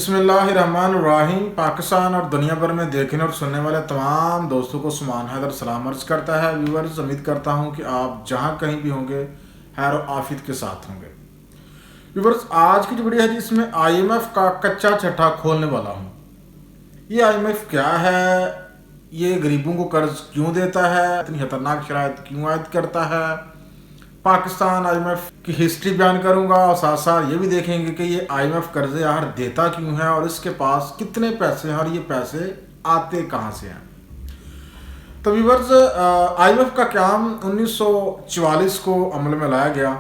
بسم اللہ الرحمن الرحیم۔ پاکستان اور دنیا بھر میں دیکھنے اور سننے والے تمام دوستوں کو سمان حیدر سلام عرض کرتا ہے۔ ویورز، امید کرتا ہوں کہ آپ جہاں کہیں بھی ہوں گے خیر و عافیت کے ساتھ ہوں گے۔ ویورز، آج کی جو ویڈیو ہے جس میں آئی ایم ایف کا کچا چٹھا کھولنے والا ہوں۔ یہ آئی ایم ایف کیا ہے، یہ غریبوں کو قرض کیوں دیتا ہے، اتنی خطرناک شرائط کیوں عائد کرتا ہے، پاکستان آئی ایم ایف کی ہسٹری بیان کروں گا اور ساتھ ساتھ یہ بھی دیکھیں گے کہ یہ آئی ایم ایف قرضے آخر دیتا کیوں ہے اور اس کے پاس کتنے پیسے ہیں اور یہ پیسے آتے کہاں سے ہیں۔ تو ویورز، آئی ایم ایف کا قیام 1944 کو عمل میں لایا گیا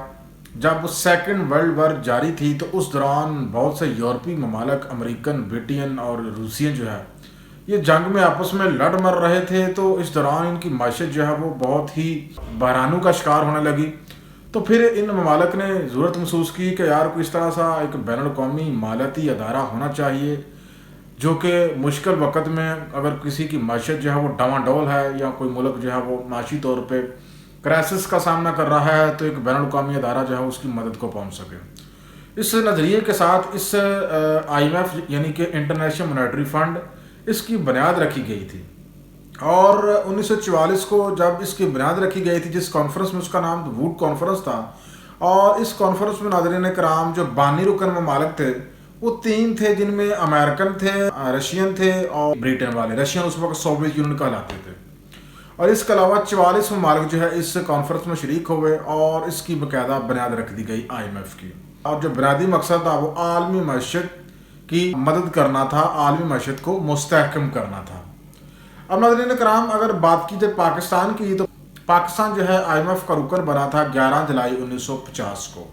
جب سیکنڈ ورلڈ وار جاری تھی۔ تو اس دوران بہت سے یورپی ممالک، امریکن، برٹین اور روسین جو ہے یہ جنگ میں آپس میں لڑ مر رہے تھے۔ تو اس دوران ان کی معیشت جو ہے وہ بہت ہی بحرانوں کا شکار ہونے لگی۔ تو پھر ان ممالک نے ضرورت محسوس کی کہ یار کوئی اس طرح سا ایک بین الاقوامی مالیاتی ادارہ ہونا چاہیے جو کہ مشکل وقت میں اگر کسی کی معیشت جو ہے وہ ڈاواڈول ہے یا کوئی ملک جو ہے وہ معاشی طور پہ کرائسس کا سامنا کر رہا ہے تو ایک بین الاقوامی ادارہ جو ہے اس کی مدد کو پہنچ سکے۔ اس نظریے کے ساتھ اس آئی ایم ایف یعنی کہ انٹرنیشنل مانیٹری فنڈ اس کی بنیاد رکھی گئی تھی۔ اور 1944 کو جب اس کی بنیاد رکھی گئی تھی، جس کانفرنس میں اس کا نام ووڈ کانفرنس تھا، اور اس کانفرنس میں ناظرین کرام جو بانی رکن ممالک تھے وہ 3 تھے، جن میں امریکن تھے، رشین تھے اور برٹین والے۔ رشین اس وقت سوویت یونین کہلاتے تھے۔ اور اس کے علاوہ 44 ممالک جو ہے اس کانفرنس میں شریک ہوئے اور اس کی باقاعدہ بنیاد رکھ دی گئی آئی ایم ایف کی۔ اور جو بنیادی مقصد تھا وہ عالمی معیشت کی مدد کرنا تھا، عالمی معیشت کو مستحکم کرنا تھا۔ اب ناظرین کرام، اگر بات کی جائے پاکستان کی، تو پاکستان جو ہے آئی ایم ایف کا رکن بنا تھا 11 جولائی 1950 کو۔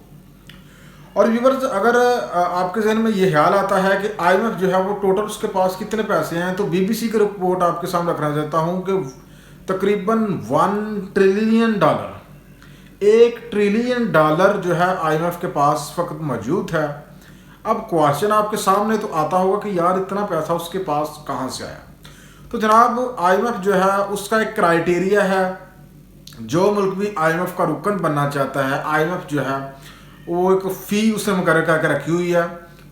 اور ویورز، اگر آپ کے ذہن میں یہ خیال آتا ہے کہ آئی ایم ایف جو ہے وہ ٹوٹل اس کے پاس کتنے پیسے ہیں، تو بی بی سی کی رپورٹ آپ کے سامنے رکھنا چاہتا ہوں کہ تقریباً $1 ٹریلین، $1 ٹریلین جو ہے آئی ایم ایف کے پاس وقت موجود ہے۔ اب کوشچن آپ کے سامنے تو آتا ہوگا کہ یار اتنا پیسہ اس کے پاس کہاں سے آیا۔ تو جناب، آئی ایم ایف جو ہے اس کا ایک کرائیٹیریا ہے، جو ملک بھی آئی ایم ایف کا رکن بننا چاہتا ہے، آئی ایم ایف جو ہے وہ ایک فی اس نے مقرر کر کے رکھی ہوئی ہے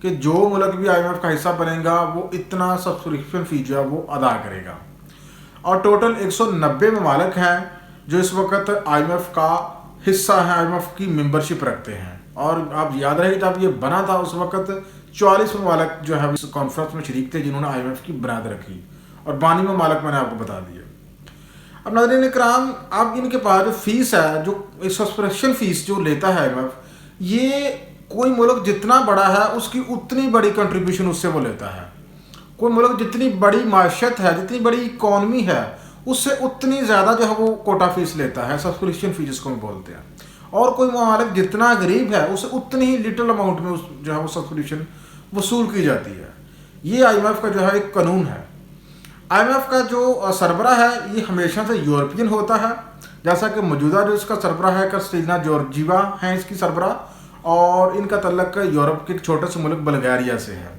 کہ جو ملک بھی آئی ایم ایف کا حصہ بنے گا وہ اتنا سبسکرپشن فی جو ہے وہ ادا کرے گا۔ اور ٹوٹل 190 ممالک ہیں جو اس وقت آئی ایم ایف کا حصہ ہیں، آئی ایم ایف کی ممبرشپ رکھتے ہیں۔ اور آپ یاد رہے جب یہ بنا تھا اس وقت 44 ممالک جو ہے اس کانفرنس میں شریک تھے جنہوں نے آئی ایم ایف کی بنیاد رکھی، اور بانی ممالک میں نے آپ کو بتا دیا۔ اب ناظرین کرام، اب ان کے پاس جو فیس ہے، جو سبسکرپشن فیس جو لیتا ہے آئی ایم ایف، یہ کوئی ملک جتنا بڑا ہے اس کی اتنی بڑی کنٹریبیوشن اس سے وہ لیتا ہے۔ کوئی ملک جتنی بڑی معیشت ہے، جتنی بڑی اکانومی ہے، اس سے اتنی زیادہ جو ہے وہ کوٹا فیس لیتا ہے، سبسکرپشن فیس جس کو ہم بولتے ہیں۔ اور کوئی ممالک جتنا غریب ہے اسے اتنی ہی لٹل اماؤنٹ میں جو ہے وہ سبسکرپشن وصول کی جاتی ہے۔ یہ آئی ایم ایف کا جو ہے ایک قانون ہے۔ آئی ایم ایف کا جو سربراہ ہے یہ ہمیشہ سے یورپین ہوتا ہے، جیسا کہ موجودہ جو اس کا سربراہ ہے کرسٹینا جورجیوا ہیں اس کی سربراہ، اور ان کا تعلق یورپ کے ایک چھوٹے سے ملک بلغاریہ سے ہے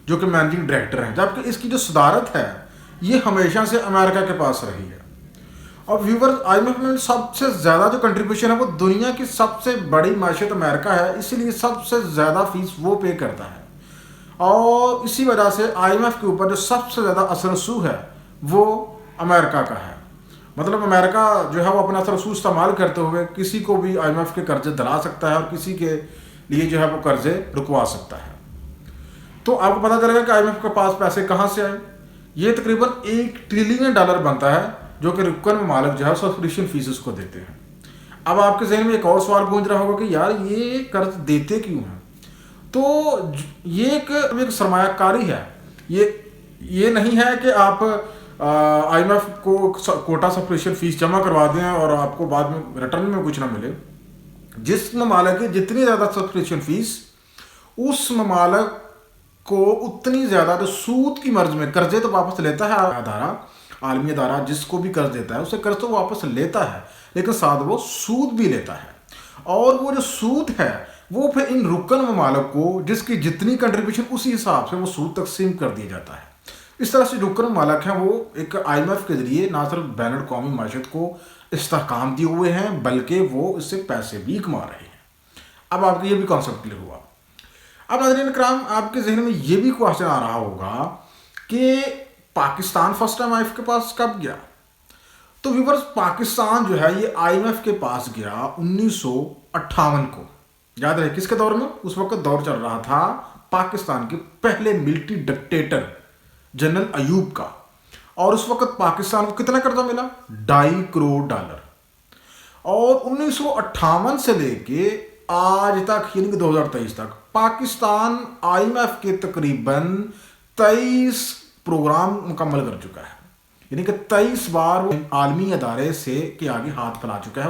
جو کہ مینیجنگ ڈائریکٹر ہیں، جبکہ اس کی جو صدارت ہے یہ ہمیشہ سے امریکہ کے پاس رہی ہے۔ اور ویورز، آئی ایم ایف میں سب سے زیادہ جو کنٹریبیوشن ہے وہ دنیا کی سب سے بڑی معیشت امریکہ ہے، اسی لیے سب سے زیادہ فیس وہ پے کرتا ہے۔ اور اسی وجہ سے آئی ایم ایف کے اوپر جو سب سے زیادہ اثر رسوخ ہے وہ امریکہ کا ہے۔ مطلب امریکہ جو ہے وہ اپنا اثر رسوخ استعمال کرتے ہوئے کسی کو بھی آئی ایم ایف کے قرضے دلا سکتا ہے اور کسی کے لیے جو ہے وہ قرضے رکوا سکتا ہے۔ تو آپ کو پتہ چلے گا کہ آئی ایم ایف کے پاس پیسے کہاں سے آئے۔ یہ تقریباً $1 ٹریلین بنتا ہے جو کہ رکن ممالک جو ہے سبسکرپشن فیسز کو دیتے ہیں۔ اب آپ کے ذہن میں ایک اور سوال گونج رہا ہوگا کہ یار یہ قرض دیتے کیوں ہیں؟ تو یہ ایک سرمایہ کاری ہے۔ یہ نہیں ہے کہ آپ آئی ایم ایف کو کوٹا سبسکرپشن فیس جمع کروا دیں اور آپ کو بعد میں ریٹرن میں کچھ نہ ملے۔ جس ممالک کی جتنی زیادہ سبسکرپشن فیس، اس ممالک کو اتنی زیادہ جو سود کی مرض میں قرضے تو واپس لیتا ہے ادارہ، عالمی ادارہ جس کو بھی قرض دیتا ہے اسے قرض تو واپس لیتا ہے، لیکن ساتھ وہ سود بھی لیتا ہے۔ اور وہ جو سود ہے وہ پھر ان رکن ممالک کو جس کی جتنی کنٹریبیوشن اسی حساب سے وہ سود تقسیم کر دیا جاتا ہے۔ اس طرح سے رکن ممالک ہیں وہ ایک آئی ایم ایف کے ذریعے نہ صرف بین الاقوامی معیشت کو استحکام دیے ہوئے ہیں بلکہ وہ اس سے پیسے بھی کما رہے ہیں۔ اب آپ کو یہ بھی کانسیپٹ کلیئر ہوا۔ اب ناظرین کرام آپ کے ذہن میں یہ بھی کوشچن آ رہا ہوگا کہ Pakistan first time I M F کے پاس کب گیا؟ تو ویورز پاکستان جو ہے یہ آئی ایم ایف کے پاس گیا 1958 کو. یاد رہے کس کے دور میں؟ اس وقت دور چل رہا تھا پاکستان کے پہلے ملٹری ڈکٹیٹر جنرل ایوب کا. اور اس وقت پاکستان کو کتنا قرضہ ملا؟ $2.5 کروڑ. اور 1958 سے لے کے آج تک یعنی کہ 2023 تک پاکستان آئی ایم ایف کے تقریباً 23 پروگرام مکمل کر چکا ہے. یعنی کہ 23 بار وہ عالمی ادارے سے کے آگے ہاتھ پھیلا چکا ہے،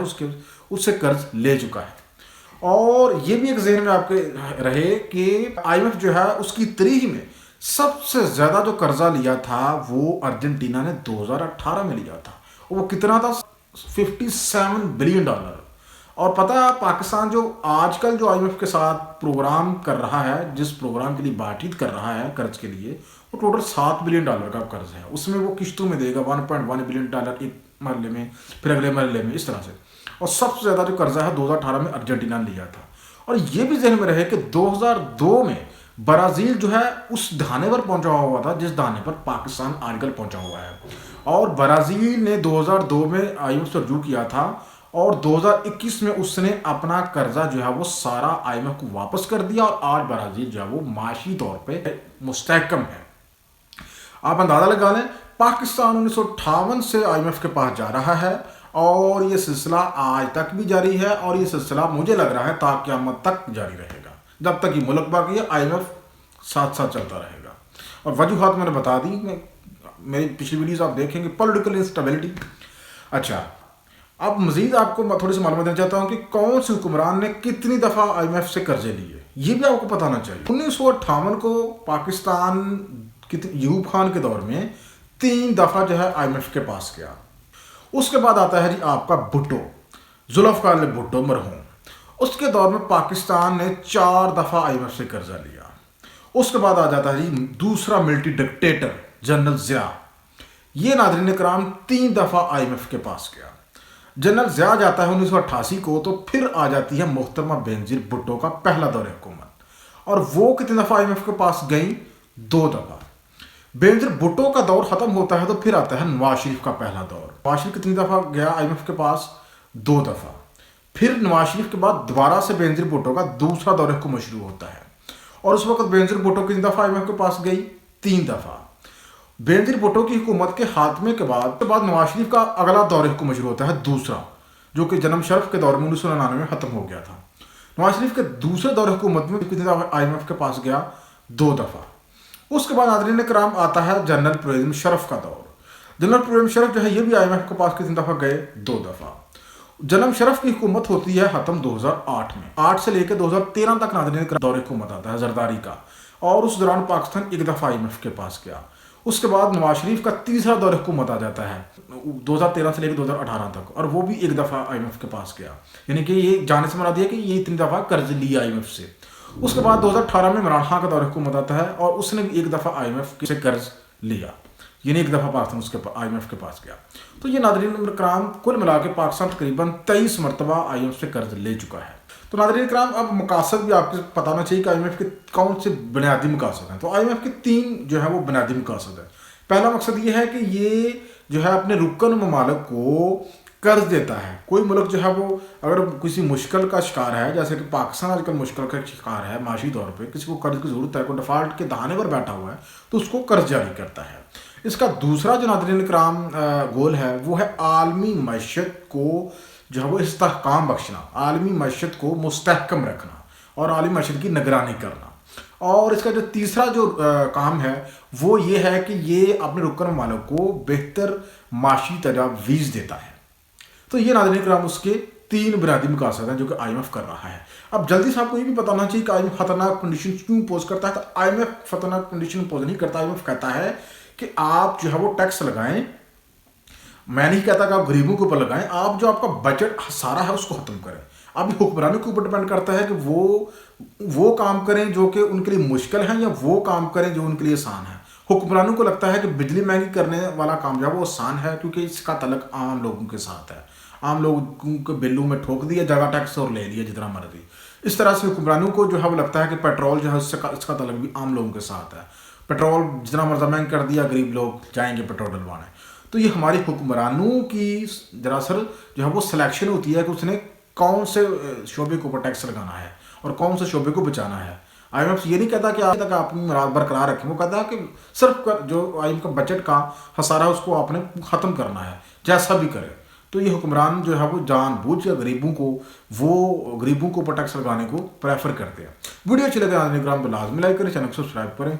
اس سے قرض لے چکا ہے. اور یہ بھی ایک ذہن میں آپ کے رہے کہ آئی ایم ایف جو ہے اس کی تاریخ میں سب سے زیادہ جو قرضہ لیا تھا وہ ارجنٹینا نے 2018 میں لیا تھا. وہ کتنا تھا؟ $57 بلین. اور پتہ پاکستان جو آج کل جو آئی ایم ایف کے ساتھ پروگرام کر رہا ہے، جس پروگرام کے لیے بات چیت کر رہا ہے قرض کے لیے، وہ ٹوٹل $7 بلین کا قرض ہے. اس میں وہ قسطوں میں دے گا $1.1 بلین ایک مرحلے میں، پھر اگلے مرحلے میں، اس طرح سے. اور سب سے زیادہ جو قرضہ ہے 2018 میں ارجنٹینا نے لیا تھا. اور یہ بھی ذہن میں رہے کہ 2002 میں برازیل جو ہے اس دہانے پر پہنچا ہوا تھا جس دہانے پر پاکستان آج کل پہنچا ہوا ہے. اور برازیل نے 2002 میں آئی ایم ایف سے رجوع کیا تھا اور 2021 میں اس نے اپنا قرضہ جو ہے وہ سارا آئی ایم ایف کو واپس کر دیا. اور آج برازیل جو ہے وہ معاشی طور پہ مستحکم ہے. آپ اندازہ لگا لیں پاکستان 1958 سے آئی ایم ایف کے پاس جا رہا ہے اور یہ سلسلہ آج تک بھی جاری ہے. اور یہ سلسلہ مجھے لگ رہا ہے تا قیامت تک جاری رہے گا. جب تک یہ ملک باقی ہے آئی ایم ایف ساتھ ساتھ چلتا رہے گا. اور وجوہات میں نے بتا دی، میری پچھلی ویڈیوز آپ دیکھیں گے. Political instability. اچھا اب مزید آپ کو میں تھوڑی سی معلومات دینا چاہتا ہوں کہ کون سے حکمران نے کتنی دفعہ آئی ایم ایف سے قرضے لیے، یہ بھی آپ کو پتہ ہونا چاہیے. 1958 کو پاکستان ایوب خان کے دور میں 3 دفعہ جو ہے آئی ایم ایف کے پاس گیا. اس کے بعد آتا ہے جی آپ کا بھٹو، ذوالفقار علی بھٹو مرحوم. اس کے دور میں پاکستان نے 4 دفعہ آئی ایم ایف سے قرضہ لیا. اس کے بعد آ جاتا ہے جی دوسرا ملٹری ڈکٹیٹر جنرل ضیاء. یہ ناظرین کرام 3 دفعہ آئی ایم ایف کے پاس گیا. جنرل ضیاء جاتا ہے 1988 کو. تو پھر آ جاتی ہے محترمہ بینظیر بھٹو کا پہلا دور حکومت. اور وہ کتنی دفعہ آئی ایم ایف کے پاس گئی؟ 2 دفعہ. بینظیر بھٹو کا دور ختم ہوتا ہے تو پھر آتا ہے نواز شریف کا پہلا دور. نواز شریف کتنی دفعہ گیا آئی ایم ایف کے پاس؟ 2 دفعہ. پھر نواز شریف کے بعد دوبارہ سے بینظیر بھٹو کا دوسرا دور حکومت شروع ہوتا ہے. اور اس وقت بینظیر بھٹو کتنی دفعہ آئی ایم ایف کے پاس گئی؟ 3 دفعہ. بینظیر بھٹو کی حکومت کے خاتمے کے بعد نواز شریف کا اگلا دور حکومت شروع ہوتا ہے دوسرا، جو کہ جنم شرف کے دور میں 1999 میں ختم ہو گیا تھا. نواز شریف کے دوسرے دور حکومت میں کتنی دفعہ آئی ایم ایف کے پاس گیا؟ 2 دفعہ. اس کے بعد ناظرین کرام آتا ہے جنرل پرویز مشرف کا دور. جنرل پرویز مشرف جو ہے یہ بھی آئی ایم ایف کے پاس کتنی دفعہ گئے؟ 2 دفعہ. جنرل مشرف کی حکومت ہوتی ہے ختم 2008 میں. 8 سے لے کے 2013 تک ناظرین کا دور حکومت آتا ہے زرداری کا. اور اس دوران پاکستان 1 دفعہ آئی ایم ایف کے پاس گیا. اس کے بعد نواز شریف کا تیسرا دور حکومت آ جاتا ہے 2013 سے لے کے 2018 تک، اور وہ بھی 1 دفعہ آئی ایم ایف کے پاس گیا. یعنی کہ یہ جانے سے مراد یہ کہ یہ 3 دفعہ قرض لیا آئی ایم ایف سے. اس کے بعد 2018 میں عمران خان کا دور حکومت آتا ہے اور اس نے بھی 1 دفعہ آئی ایم ایف سے قرض لیا. یعنی 1 دفعہ پاکستان اس کے آئی ایم ایف کے پاس گیا. تو یہ ناظرین کرام کل ملا کے پاکستان تقریباً 23 مرتبہ آئی ایم ایف سے قرض لے چکا ہے. تو ناظرین کرام اب مقاصد بھی آپ کو پتہ ہونا چاہیے کہ آئی ایم ایف کے کون سے بنیادی مقاصد ہیں. تو آئی ایم ایف کے 3 جو ہے وہ بنیادی مقاصد ہیں. پہلا مقصد یہ ہے کہ یہ جو ہے اپنے رکن ممالک کو قرض دیتا ہے. کوئی ملک جو ہے وہ اگر کسی مشکل کا شکار ہے، جیسے کہ پاکستان آج کل مشکل کا شکار ہے معاشی طور پہ، کسی کو قرض کی ضرورت ہے، کوئی ڈیفالٹ کے دہانے پر بیٹھا ہوا ہے، تو اس کو قرض جاری کرتا ہے. اس کا دوسرا جو ناظرین کرام گول ہے وہ ہے عالمی معیشت کو جو ہے وہ استحکام بخشنا، عالمی معیشت کو مستحکم رکھنا اور عالمی معیشت کی نگرانی کرنا. اور اس کا جو تیسرا جو کام ہے وہ یہ ہے کہ یہ اپنے رکن ممالک کو بہتر معاشی تجاویز دیتا ہے. تو یہ ناظرین کرام اس کے 3 بنیادی مقاصد ہیں جو کہ آئی ایم ایف کر رہا ہے. اب جلدی سے آپ کو یہ بھی پتہ ہونا چاہیے کہ آئی ایم ایف خطرناک کنڈیشن کیوں پوز کرتا ہے. تو آئی ایم ایف خطرناک کنڈیشن پوز نہیں کرتا. آئی ایم ایف کہتا ہے کہ آپ جو ہے وہ ٹیکس لگائیں. میں نہیں کہتا کہ آپ غریبوں کے اوپر لگائیں، آپ جو آپ کا بجٹ سارا ہے اس کو ختم کریں. اب حکمرانوں کے اوپر ڈپینڈ کرتا ہے کہ وہ کام کریں جو کہ ان کے لیے مشکل ہیں یا وہ کام کریں جو ان کے لیے آسان ہے. حکمرانوں کو لگتا ہے کہ بجلی مہنگی کرنے والا کام جو ہے وہ آسان ہے کیونکہ اس کا تعلق عام لوگوں کے ساتھ ہے. عام لوگوں کے بلوں میں ٹھوک دیا جگہ ٹیکس اور لے لیا جتنا مرضی. اس طرح سے حکمرانوں کو جو ہے وہ لگتا ہے کہ پیٹرول جو ہے اس کا تعلق بھی عام لوگوں کے ساتھ ہے، پیٹرول جتنا مرضی مہنگا کر دیا غریب لوگ جائیں گے پیٹرول ڈلوانے. تو یہ ہماری حکمرانوں کی دراصل جو ہے وہ سلیکشن ہوتی ہے کہ اس نے کون سے شعبے کے اوپر ٹیکس لگانا ہے اور کون سے شعبے کو بچانا ہے. آئی ایم ایف یہ نہیں کہتا کہ آپ تک اپنی مراد برقرار رکھیں، وہ کہتا ہے کہ صرف جو آئی ایم کا بجٹ کا خسارہ ہے اس کو آپ نے ختم کرنا ہے جیسا بھی کرے. تو یہ حکمران جو ہے وہ جان بوجھ کے غریبوں کو اوپر ٹیکس لگانے کو پریفر کرتے ہیں. ویڈیو اچھی لگے ناظرین کرام تو لازمی لائک کریں، چینل کو سبسکرائب کریں.